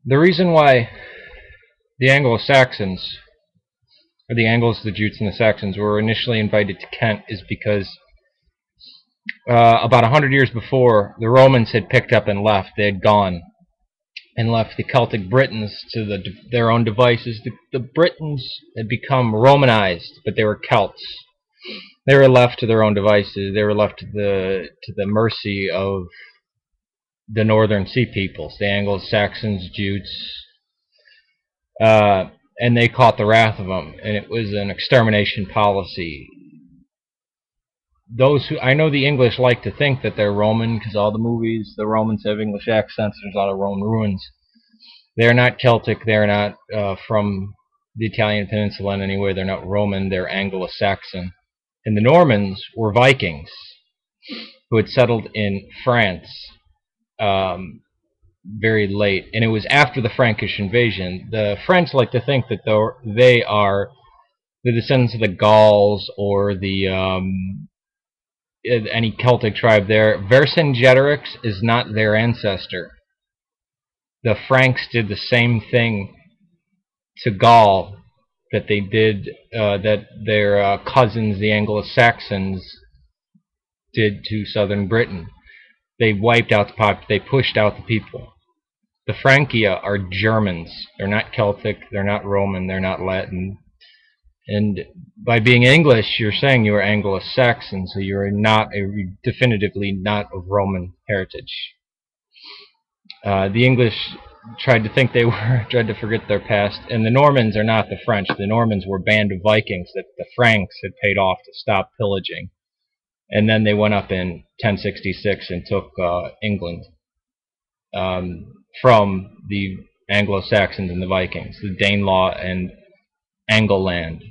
The reason why the Anglo-Saxons, or the Angles, the Jutes, and the Saxons were initially invited to Kent is because about 100 years before, the Romans had picked up and left. They had gone and left the Celtic Britons to their own devices. The Britons had become Romanized, but they were Celts. They were left to their own devices. They were left to the mercy of the northern sea peoples, the Anglo-Saxons, Jutes, and they caught the wrath of them, and it was an extermination policy. Those who I know, the English like to think that they're Roman because all the movies, the Romans have English accents. There's a lot of Roman ruins. They're not Celtic. They're not from the Italian peninsula in any way. They're not Roman. They're Anglo-Saxon. And the Normans were Vikings who had settled in France very late, and it was after the Frankish invasion. The French like to think that they are the descendants of the Gauls or the any Celtic tribe there. Vercingetorix is not their ancestor. The Franks did the same thing to Gaul that they did, that their cousins, the Anglo-Saxons, did to southern Britain. They wiped out they pushed out the people. The Francia are Germans. They're not Celtic, they're not Roman, they're not Latin. And by being English, you're saying you are Anglo-Saxon, so you're definitively not of Roman heritage. The English tried to forget their past, and the Normans are not the French. The Normans were a band of Vikings that the Franks had paid off to stop pillaging. And then they went up in 1066 and took England from the Anglo-Saxons and the Vikings, the Danelaw and Angleland.